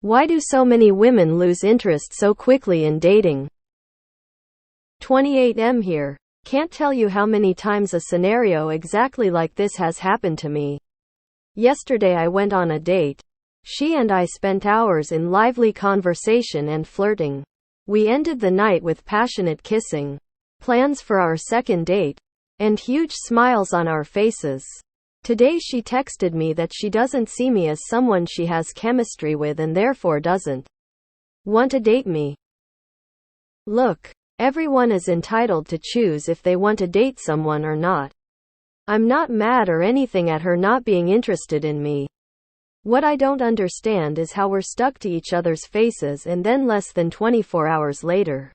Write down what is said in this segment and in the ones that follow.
Why do so many women lose interest so quickly in dating? 28M here. Can't tell you how many times a scenario exactly like this has happened to me. Yesterday I went on a date. She and I spent hours in lively conversation and flirting. We ended the night with passionate kissing, plans for our second date, and huge smiles on our faces. Today she texted me that she doesn't see me as someone she has chemistry with and therefore doesn't want to date me. Look, everyone is entitled to choose if they want to date someone or not. I'm not mad or anything at her not being interested in me. What I don't understand is how we're stuck to each other's faces and then less than 24 hours later,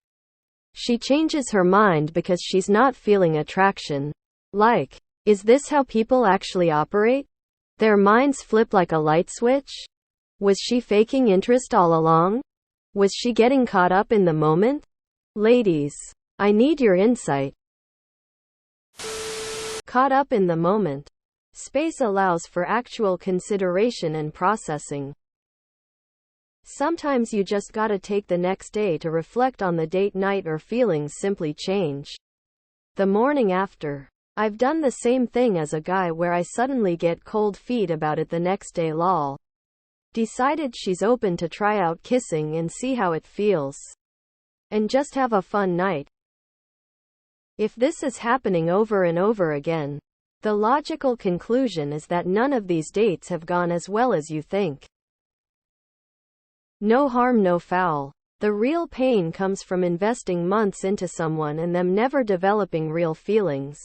she changes her mind because she's not feeling attraction. Like, is this how people actually operate? Their minds flip like a light switch? Was she faking interest all along? Was she getting caught up in the moment? Ladies, I need your insight. Caught up in the moment. Space allows for actual consideration and processing. Sometimes you just gotta take the next day to reflect on the date night or feelings simply change the morning after. I've done the same thing as a guy where I suddenly get cold feet about it the next day. Lol. Decided she's open to try out kissing and see how it feels. And just have a fun night. If this is happening over and over again, the logical conclusion is that none of these dates have gone as well as you think. No harm, no foul. The real pain comes from investing months into someone and them never developing real feelings.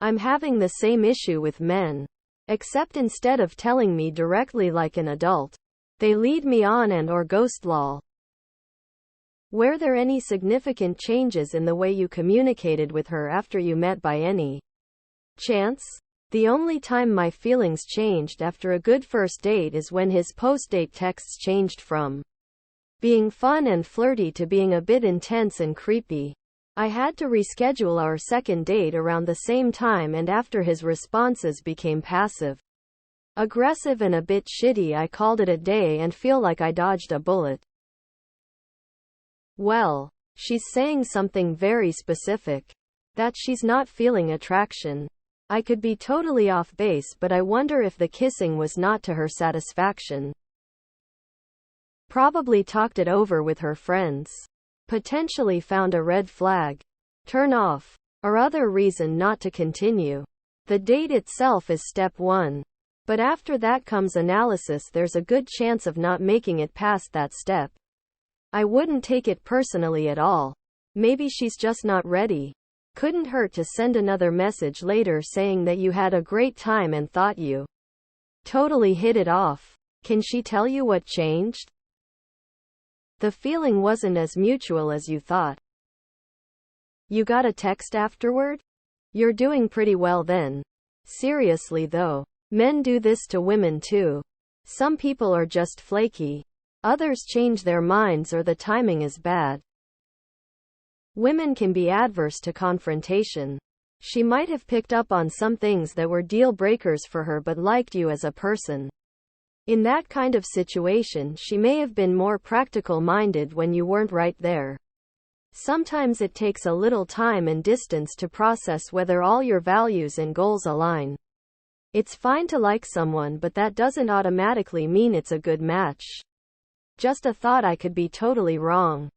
I'm having the same issue with men. Except instead of telling me directly like an adult, they lead me on and/or ghost. Lol. Were there any significant changes in the way you communicated with her after you met by any chance? The only time my feelings changed after a good first date is when his post-date texts changed from being fun and flirty to being a bit intense and creepy. I had to reschedule our second date around the same time, and after his responses became passive, aggressive and a bit shitty, I called it a day and feel like I dodged a bullet. Well, she's saying something very specific. That she's not feeling attraction. I could be totally off base, but I wonder if the kissing was not to her satisfaction. Probably talked it over with her friends. Potentially found a red flag, turn off, or other reason not to continue. The date itself is step one. But after that comes analysis. There's a good chance of not making it past that step. I wouldn't take it personally at all. Maybe she's just not ready. Couldn't hurt to send another message later saying that you had a great time and thought you totally hit it off. Can she tell you what changed? The feeling wasn't as mutual as you thought. You got a text afterward? You're doing pretty well then. Seriously though, men do this to women too. Some people are just flaky. Others change their minds or the timing is bad. Women can be adverse to confrontation. She might have picked up on some things that were deal breakers for her but liked you as a person. In that kind of situation, she may have been more practical minded when you weren't right there. Sometimes it takes a little time and distance to process whether all your values and goals align. It's fine to like someone, but that doesn't automatically mean it's a good match. Just a thought, I could be totally wrong.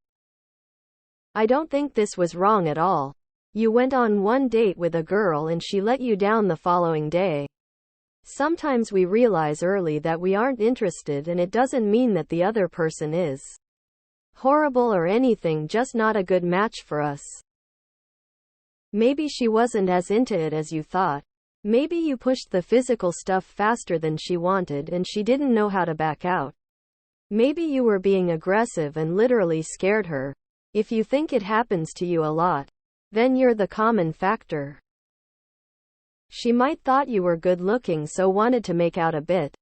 I don't think this was wrong at all. You went on one date with a girl and she let you down the following day. Sometimes we realize early that we aren't interested, and it doesn't mean that the other person is horrible or anything, just not a good match for us. Maybe she wasn't as into it as you thought. Maybe you pushed the physical stuff faster than she wanted and she didn't know how to back out. Maybe you were being aggressive and literally scared her. If you think it happens to you a lot, then you're the common factor. She might thought you were good looking, so wanted to make out a bit.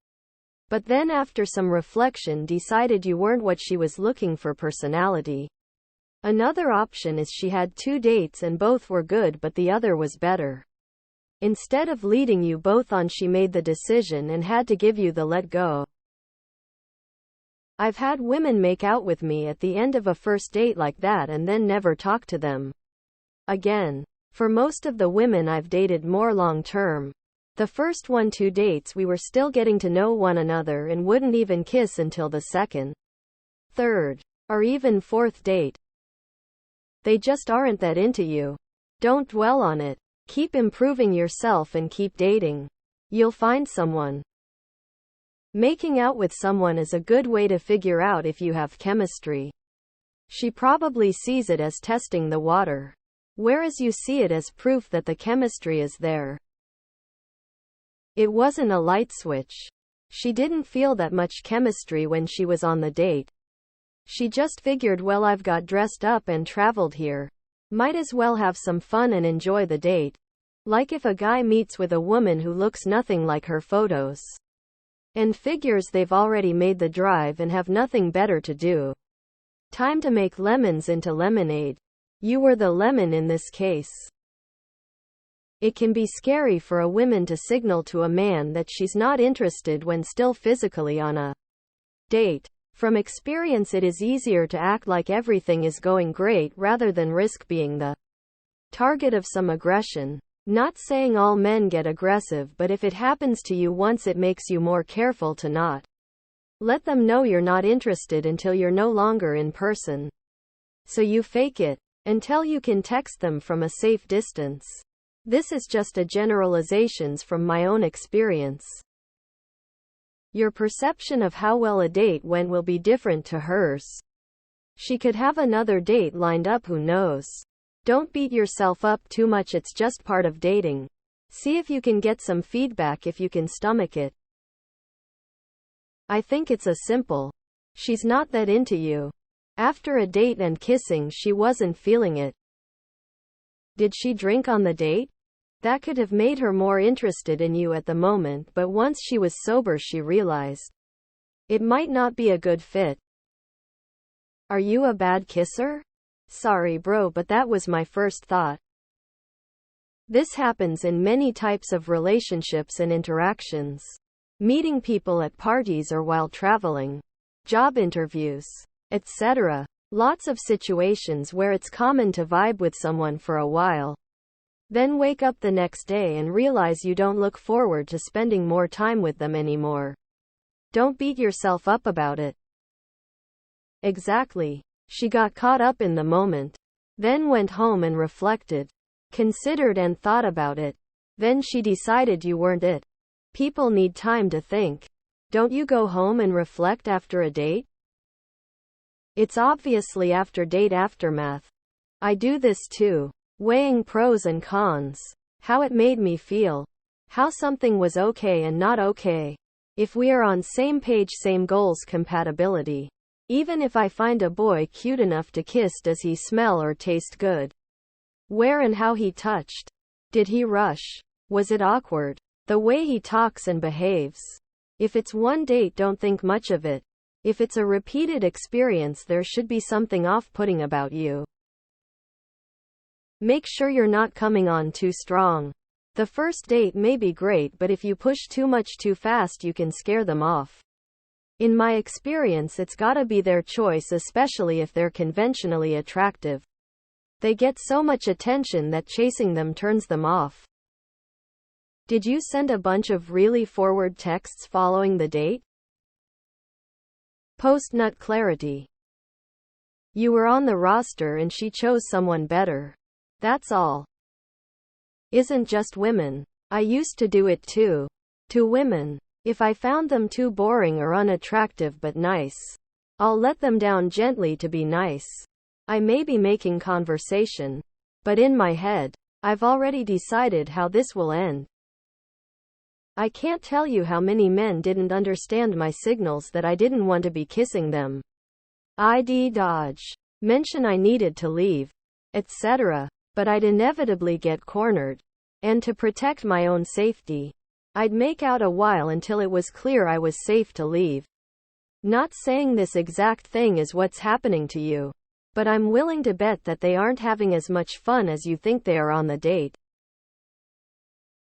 But then after some reflection decided you weren't what she was looking for. Personality. Another option is she had 2 dates and both were good but the other was better. Instead of leading you both on, she made the decision and had to give you the let go. I've had women make out with me at the end of a first date like that and then never talk to them again. For most of the women I've dated more long term, the first 1-2 dates we were still getting to know one another and wouldn't even kiss until the second, third, or even fourth date. They just aren't that into you. Don't dwell on it. Keep improving yourself and keep dating. You'll find someone. Making out with someone is a good way to figure out if you have chemistry. She probably sees it as testing the water, whereas you see it as proof that the chemistry is there. It wasn't a light switch. She didn't feel that much chemistry when she was on the date. She just figured, well, I've got dressed up and traveled here. Might as well have some fun and enjoy the date. Like if a guy meets with a woman who looks nothing like her photos and figures they've already made the drive and have nothing better to do. Time to make lemons into lemonade. You were the lemon in this case. It can be scary for a woman to signal to a man that she's not interested when still physically on a date. From experience, it is easier to act like everything is going great rather than risk being the target of some aggression. Not saying all men get aggressive, but if it happens to you once, it makes you more careful to not let them know you're not interested until you're no longer in person. So you fake it until you can text them from a safe distance. This is just a generalizations from my own experience. Your perception of how well a date went will be different to hers. She could have another date lined up, who knows? Don't beat yourself up too much, it's just part of dating. See if you can get some feedback if you can stomach it. I think it's a simple. She's not that into you. After a date and kissing, she wasn't feeling it. Did she drink on the date? That could have made her more interested in you at the moment, but once she was sober, she realized it might not be a good fit. Are you a bad kisser? Sorry, bro, but that was my first thought. This happens in many types of relationships and interactions. Meeting people at parties or while traveling, job interviews, etc. Lots of situations where it's common to vibe with someone for a while, then wake up the next day and realize you don't look forward to spending more time with them anymore. Don't beat yourself up about it. Exactly. She got caught up in the moment, then went home and reflected, considered and thought about it. Then she decided you weren't it. People need time to think. Don't you go home and reflect after a date? It's obviously after date aftermath. I do this too. Weighing pros and cons. How it made me feel. How something was okay and not okay. If we are on same page, same goals, compatibility. Even if I find a boy cute enough to kiss, does he smell or taste good? Where and how he touched? Did he rush? Was it awkward? The way he talks and behaves. If it's one date, don't think much of it. If it's a repeated experience, there should be something off-putting about you. Make sure you're not coming on too strong. The first date may be great, but if you push too much too fast, you can scare them off. In my experience, it's gotta be their choice, especially if they're conventionally attractive. They get so much attention that chasing them turns them off. Did you send a bunch of really forward texts following the date? Post-nut clarity. You were on the roster and she chose someone better. That's all. Isn't just women. I used to do it too. To women. If I found them too boring or unattractive but nice, I'll let them down gently to be nice. I may be making conversation, but in my head, I've already decided how this will end. I can't tell you how many men didn't understand my signals that I didn't want to be kissing them. I'd dodge, mention I needed to leave, etc. But I'd inevitably get cornered. And to protect my own safety, I'd make out a while until it was clear I was safe to leave. Not saying this exact thing is what's happening to you, but I'm willing to bet that they aren't having as much fun as you think they are on the date.